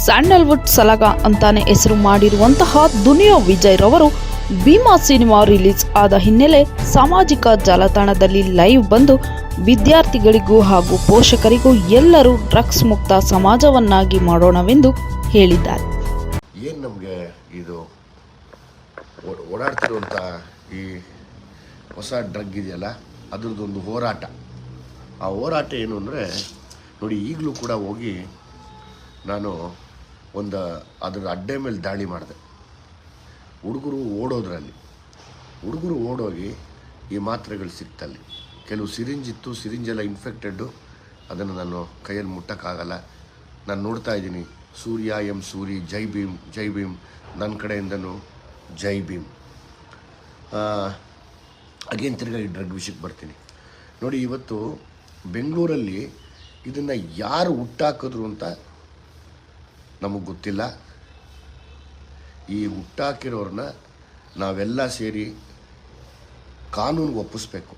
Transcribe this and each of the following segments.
Sandalwood ಸಲಗ ಅಂತಾನೆ ಹೆಸರು ಮಾಡಿರುವಂತಹ ದುನಿಯಾ ವಿಜಯ್ ರವರು ಭೀಮಾ ಸಿನಿಮಾ ರಿಲೀಸ್ ಆದ ಹಿನ್ನೆಲೆ ಸಾಮಾಜಿಕ ಜಾಲತಾಣದಲ್ಲಿ ಲೈವ್ ಬಂದು ವಿದ್ಯಾರ್ಥಿಗಳಿಗೂ ಹಾಗೂ ಪೋಷಕರಿಗೂ ಎಲ್ಲರೂ ಡ್ರಗ್ಸ್ ಮುಕ್ತ ಸಮಾಜವನ್ನಾಗಿ ಮಾಡೋಣವೆಂದು ಹೇಳಿದ್ದಾರೆ. ಏನು ನಮಗೆ ಇದು ಓಡಾಡ್ತಿರುವಂಥ ಈ ಹೊಸ ಡ್ರಗ್ ಇದೆಯಲ್ಲ, ಅದ್ರದ್ದೊಂದು ಹೋರಾಟ. ಆ ಹೋರಾಟ ಏನು ಅಂದರೆ ನೋಡಿ, ಈಗಲೂ ಕೂಡ ಹೋಗಿ ನಾನು ಅದರ ಅಡ್ಡೆ ಮೇಲೆ ದಾಳಿ ಮಾಡಿದೆ. ಹುಡುಗರು ಓಡೋಗಿ ಈ ಮಾತ್ರೆಗಳು ಸಿಕ್ತಲ್ಲಿ. ಕೆಲವು ಸಿರಿಂಜಿತ್ತು, ಸಿರಿಂಜೆಲ್ಲ ಇನ್ಫೆಕ್ಟೆಡ್ಡು, ಅದನ್ನು ನಾನು ಕೈಯಲ್ಲಿ ಮುಟ್ಟೋಕ್ಕಾಗಲ್ಲ. ನಾನು ನೋಡ್ತಾ ಇದ್ದೀನಿ, ಸೂರ್ಯ ಎಂ ಸೂರಿ, ಜೈ ಭೀಮ್, ನನ್ನ ಕಡೆಯಿಂದನೂ ಜೈ ಭೀಮ್. ಅಗೇನ್ ತಿರ್ಗಾ ಈ ಡ್ರಗ್ ವಿಷಯಕ್ಕೆ ಬರ್ತೀನಿ. ನೋಡಿ, ಇವತ್ತು ಬೆಂಗಳೂರಲ್ಲಿ ಇದನ್ನು ಯಾರು ಹುಟ್ಟಾಕಿದ್ರು ಅಂತ ನಮಗೆ ಗೊತ್ತಿಲ್ಲ. ಈ ಹುಟ್ಟಾಕಿರೋರನ್ನ ನಾವೆಲ್ಲ ಸೇರಿ ಕಾನೂನಿಗೆ ಒಪ್ಪಿಸ್ಬೇಕು.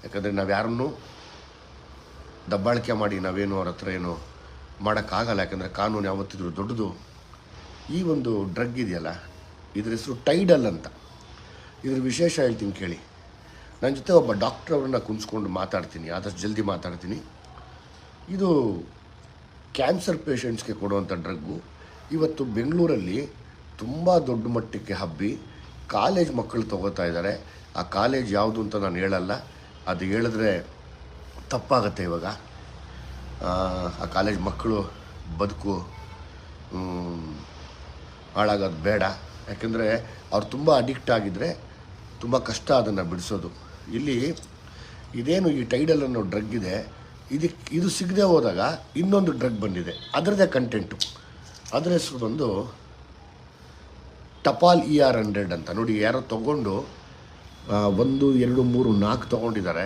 ಯಾಕಂದರೆ ನಾವು ಯಾರನ್ನೂ ದಬ್ಬಾಳಿಕೆ ಮಾಡಿ ನಾವೇನು ಅವ್ರ ಹತ್ರ ಏನು ಮಾಡೋಕ್ಕಾಗಲ್ಲ. ಯಾಕಂದರೆ ಕಾನೂನು ಯಾವತ್ತಿದ್ರೂ ದೊಡ್ಡದು. ಈ ಒಂದು ಡ್ರಗ್ ಇದೆಯಲ್ಲ, ಇದ್ರ ಹೆಸರು ಟೈಡಲ್ ಅಂತ. ಇದ್ರ ವಿಶೇಷ ಹೇಳ್ತೀನಿ ಕೇಳಿ. ನನ್ನ ಜೊತೆ ಒಬ್ಬ ಡಾಕ್ಟ್ರ್ ಅವ್ರನ್ನ ಕುಂಸ್ಕೊಂಡು ಮಾತಾಡ್ತೀನಿ, ಆದಷ್ಟು ಜಲ್ದಿ ಮಾತಾಡ್ತೀನಿ. ಇದು ಕ್ಯಾನ್ಸರ್ ಪೇಷಂಟ್ಸ್ಗೆ ಕೊಡುವಂಥ ಡ್ರಗ್ಗು. ಇವತ್ತು ಬೆಂಗಳೂರಲ್ಲಿ ತುಂಬ ದೊಡ್ಡ ಮಟ್ಟಕ್ಕೆ ಹಬ್ಬಿ ಕಾಲೇಜ್ ಮಕ್ಕಳು ತೊಗೋತಾ ಇದ್ದಾರೆ. ಆ ಕಾಲೇಜ್ ಯಾವುದು ಅಂತ ನಾನು ಹೇಳಲ್ಲ, ಅದು ಹೇಳಿದ್ರೆ ತಪ್ಪಾಗತ್ತೆ. ಇವಾಗ ಆ ಕಾಲೇಜ್ ಮಕ್ಕಳು ಬದುಕು ಹಾಳಾಗೋದು ಬೇಡ. ಯಾಕೆಂದರೆ ಅವ್ರು ತುಂಬ ಅಡಿಕ್ಟ್ ಆಗಿದ್ದರೆ ತುಂಬ ಕಷ್ಟ ಅದನ್ನು ಬಿಡಿಸೋದು. ಇಲ್ಲಿ ಇದೇನು ಈ ಟೈಡಲ್ ಅನ್ನೋ ಡ್ರಗ್ ಇದೆ, ಇದು ಸಿಗದೆ ಹೋದಾಗ ಇನ್ನೊಂದು ಡ್ರಗ್ ಬಂದಿದೆ, ಅದರದ್ದೇ ಕಂಟೆಂಟು. ಅದರ ಹೆಸರು ಬಂದು ಟಪಾಲ್ ER100 ಅಂತ. ನೋಡಿ, ಯಾರೋ ತೊಗೊಂಡು 1, 2, 3, 4 ತೊಗೊಂಡಿದ್ದಾರೆ.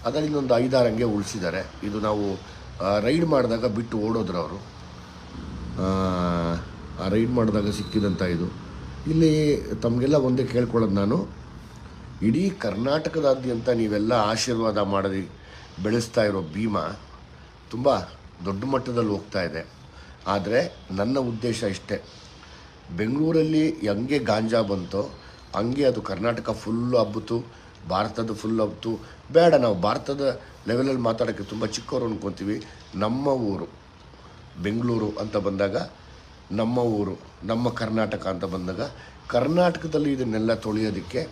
ಅದರಿಂದ ಒಂದು 5-6 ಹಂಗೆ ಉಳಿಸಿದ್ದಾರೆ. ಇದು ನಾವು ರೈಡ್ ಮಾಡಿದಾಗ ಬಿಟ್ಟು ಓಡೋದ್ರು ಅವರು. ಆ ರೈಡ್ ಮಾಡಿದಾಗ ಸಿಕ್ಕಿದಂಥ ಇದು. ಇಲ್ಲಿ ತಮಗೆಲ್ಲ ಒಂದೇ ಕೇಳ್ಕೊಳ್ಳೋದು ನಾನು, ಇಡೀ ಕರ್ನಾಟಕದಾದ್ಯಂತ ನೀವೆಲ್ಲ ಆಶೀರ್ವಾದ ಮಾಡಿ ಬೆಳೆಸ್ತಾ ಇರೋ ಭೀಮಾ ತುಂಬ ದೊಡ್ಡ ಮಟ್ಟದಲ್ಲಿ ಹೋಗ್ತಾ ಇದೆ. ಆದರೆ ನನ್ನ ಉದ್ದೇಶ ಇಷ್ಟೇ, ಬೆಂಗಳೂರಲ್ಲಿ ಹೆಂಗೆ ಗಾಂಜಾ ಬಂತೋ ಹಂಗೆ ಅದು ಕರ್ನಾಟಕ ಫುಲ್ಲು ಹಬ್ಬಿತು, ಭಾರತದ ಫುಲ್ ಹಬ್ಬಿತು. ಬೇಡ, ನಾವು ಭಾರತದ ಲೆವೆಲಲ್ಲಿ ಮಾತಾಡೋಕ್ಕೆ ತುಂಬ ಚಿಕ್ಕವರು ಅಂದ್ಕೊತೀವಿ. ನಮ್ಮ ಊರು ಬೆಂಗಳೂರು ಅಂತ ಬಂದಾಗ, ನಮ್ಮ ಊರು ನಮ್ಮ ಕರ್ನಾಟಕ ಅಂತ ಬಂದಾಗ, ಕರ್ನಾಟಕದಲ್ಲಿ ಇದನ್ನೆಲ್ಲ ತೊಳೆಯೋದಕ್ಕೆ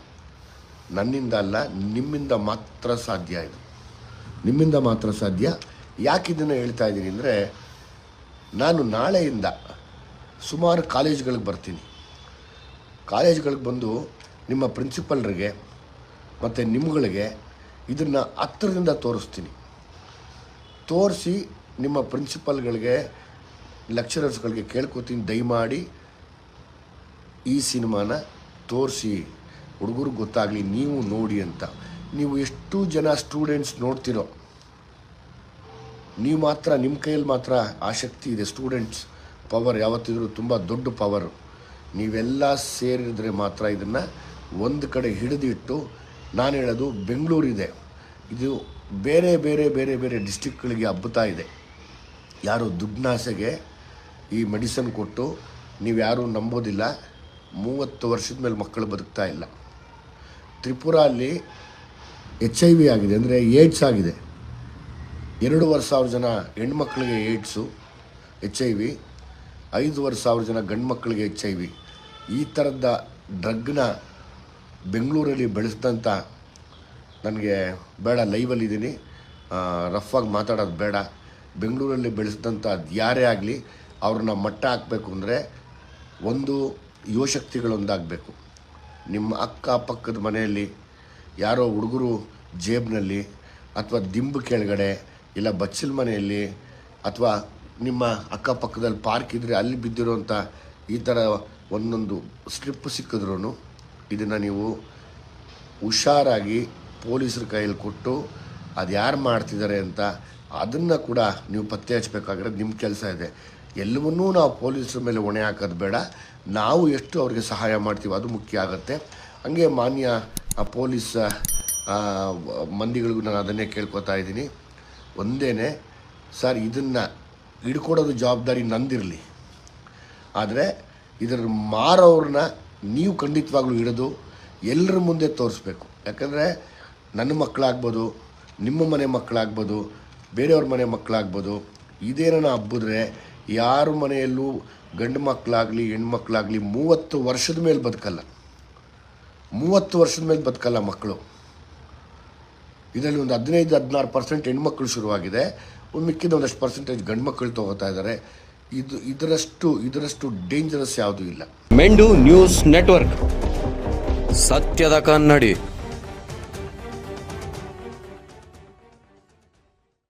ನನ್ನಿಂದ ಅಲ್ಲ, ನಿಮ್ಮಿಂದ ಮಾತ್ರ ಸಾಧ್ಯ. ಇದು ನಿಮ್ಮಿಂದ ಮಾತ್ರ ಸಾಧ್ಯ. ಯಾಕೆ ಇದನ್ನು ಹೇಳ್ತಾ ಇದ್ದೀನಿ ಅಂದರೆ, ನಾನು ನಾಳೆಯಿಂದ ಸುಮಾರು ಕಾಲೇಜ್ಗಳಿಗೆ ಬರ್ತೀನಿ. ಕಾಲೇಜ್ಗಳಿಗೆ ಬಂದು ನಿಮ್ಮ ಪ್ರಿನ್ಸಿಪಲ್ರಿಗೆ ಮತ್ತು ನಿಮ್ಗಳಿಗೆ ಇದನ್ನು ಹತ್ತಿರದಿಂದ ತೋರಿಸ್ತೀನಿ. ತೋರಿಸಿ ನಿಮ್ಮ ಪ್ರಿನ್ಸಿಪಲ್ಗಳಿಗೆ, ಲೆಕ್ಚರರ್ಸ್ಗಳಿಗೆ ಕೇಳ್ಕೊತೀನಿ, ದಯಮಾಡಿ ಈ ಸಿನಿಮಾನ ತೋರಿಸಿ, ಹುಡುಗರಿಗೆ ಗೊತ್ತಾಗಲಿ, ನೀವು ನೋಡಿ ಅಂತ. ನೀವು ಎಷ್ಟು ಜನ ಸ್ಟೂಡೆಂಟ್ಸ್ ನೋಡ್ತಿರೋ, ನೀವು ಮಾತ್ರ, ನಿಮ್ಮ ಕೈಯಲ್ಲಿ ಮಾತ್ರ ಆ ಶಕ್ತಿ ಇದೆ. ಸ್ಟೂಡೆಂಟ್ಸ್ ಪವರ್ ಯಾವತ್ತಿದ್ರೂ ತುಂಬ ದೊಡ್ಡ ಪವರು. ನೀವೆಲ್ಲ ಸೇರಿದ್ರೆ ಮಾತ್ರ ಇದನ್ನು ಒಂದು ಕಡೆ ಹಿಡಿದಿಟ್ಟು, ನಾನು ಹೇಳೋದು ಬೆಂಗಳೂರಿದೆ, ಇದು ಬೇರೆ ಬೇರೆ ಬೇರೆ ಬೇರೆ ಡಿಸ್ಟಿಕ್ಗಳಿಗೆ ಹಬ್ಬುತ್ತಾ ಇದೆ. ಯಾರು ದುಡ್ನಾಸೆಗೆ ಈ ಮೆಡಿಸನ್ ಕೊಟ್ಟು, ನೀವು ಯಾರೂ ನಂಬೋದಿಲ್ಲ, 30 ವರ್ಷದ ಮೇಲೆ ಮಕ್ಕಳು ಬದುಕ್ತಾ ಇಲ್ಲ. ತ್ರಿಪುರ ಅಲ್ಲಿ HIV ಆಗಿದೆ, ಅಂದರೆ ಏಡ್ಸ್ ಆಗಿದೆ. 2,500 ಜನ ಹೆಣ್ಮಕ್ಳಿಗೆ ಏಡ್ಸು, HIV. 5,500 ಜನ ಗಂಡು ಮಕ್ಕಳಿಗೆ HIV. ಈ ಥರದ ಡ್ರಗ್ನ ಬೆಂಗಳೂರಲ್ಲಿ ಬೆಳೆಸಿದಂಥ, ನನಗೆ ಬೇಡ, ಲೈವಲ್ಲಿದ್ದೀನಿ, ರಫಾಗಿ ಮಾತಾಡೋದು ಬೇಡ. ಬೆಂಗಳೂರಲ್ಲಿ ಬೆಳೆಸಿದಂಥ ಯಾರೇ ಆಗಲಿ ಅವ್ರನ್ನ ಮಟ್ಟ ಹಾಕಬೇಕು ಅಂದರೆ ಒಂದು ಯುವಶಕ್ತಿಗಳೊಂದಾಗಬೇಕು. ನಿಮ್ಮ ಅಕ್ಕಪಕ್ಕದ ಮನೆಯಲ್ಲಿ ಯಾರೋ ಹುಡುಗರು ಜೇಬ್ನಲ್ಲಿ, ಅಥವಾ ದಿಂಬು ಕೆಳಗಡೆ, ಇಲ್ಲ ಬಚ್ಚಲ ಮನೆಯಲ್ಲಿ, ಅಥವಾ ನಿಮ್ಮ ಅಕ್ಕಪಕ್ಕದಲ್ಲಿ ಪಾರ್ಕ್ ಇದ್ದರೆ ಅಲ್ಲಿ ಬಿದ್ದಿರೋಂಥ ಈ ಥರ ಒಂದೊಂದು ಸ್ಟ್ರಿಪ್ ಸಿಕ್ಕಿದ್ರೂ ಇದನ್ನು ನೀವು ಹುಷಾರಾಗಿ ಪೊಲೀಸರ ಕೈಯಲ್ಲಿ ಕೊಟ್ಟು, ಅದು ಯಾರು ಮಾಡ್ತಿದ್ದಾರೆ ಅಂತ ಅದನ್ನು ಕೂಡ ನೀವು ಪತ್ತೆ ಹಚ್ಚಬೇಕಾಗಿರೋದು ನಿಮ್ಮ ಕೆಲಸ ಇದೆ. ಎಲ್ಲವನ್ನೂ ನಾವು ಪೊಲೀಸರ ಮೇಲೆ ಹೊಣೆ ಹಾಕೋದು ಬೇಡ. ನಾವು ಎಷ್ಟು ಅವ್ರಿಗೆ ಸಹಾಯ ಮಾಡ್ತೀವಿ ಅದು ಮುಖ್ಯ ಆಗುತ್ತೆ. ಹಂಗೆ ಮಾನ್ಯ ಪೊಲೀಸ್ ಮಂದಿಗಳಿಗೂ ನಾನು ಅದನ್ನೇ ಕೇಳ್ಕೊತಾ ಇದ್ದೀನಿ. ಒಂದೇ ಸರ್, ಇದನ್ನು ಹಿಡ್ಕೊಡೋದು ಜವಾಬ್ದಾರಿ ನಂದಿರಲಿ. ಆದರೆ ಇದರ ಮಾರೋರನ್ನ ನೀವು ಖಂಡಿತವಾಗ್ಲೂ ಹಿಡಿದು ಎಲ್ಲರ ಮುಂದೆ ತೋರಿಸ್ಬೇಕು. ಯಾಕಂದರೆ ನನ್ನ ಮಕ್ಕಳಾಗ್ಬೋದು, ನಿಮ್ಮ ಮನೆ ಮಕ್ಕಳಾಗ್ಬೋದು, ಬೇರೆಯವ್ರ ಮನೆ ಮಕ್ಕಳಾಗ್ಬೋದು, ಇದೇನ ಹಬ್ಬಿದ್ರೆ ಯಾರ ಮನೆಯಲ್ಲೂ ಗಂಡು ಮಕ್ಕಳಾಗಲಿ ಹೆಣ್ಮಕ್ಳಾಗಲಿ 30 ವರ್ಷದ ಮೇಲೆ ಬದುಕಲ್ಲ. 30 ವರ್ಷದ ಮೇಲೆ ಬದುಕಲ್ಲ ಮಕ್ಕಳು. ಇದರಲ್ಲಿ ಒಂದು 15-16% ಹೆಣ್ಮಕ್ಳು ಶುರುವಾಗಿದೆ, ಮಿಕ್ಕಿದ ಒಂದಷ್ಟು ಪರ್ಸೆಂಟೇಜ್ ಗಂಡು ಮಕ್ಕಳು ತೊಗೋತಾ ಇದ್ದಾರೆ. ಇದರಷ್ಟು ಡೇಂಜರಸ್ ಯಾವುದೂ ಇಲ್ಲ. ಮೆಂಡು ನ್ಯೂಸ್ ನೆಟ್ವರ್ಕ್, ಸತ್ಯದ ಕನ್ನಡಿ.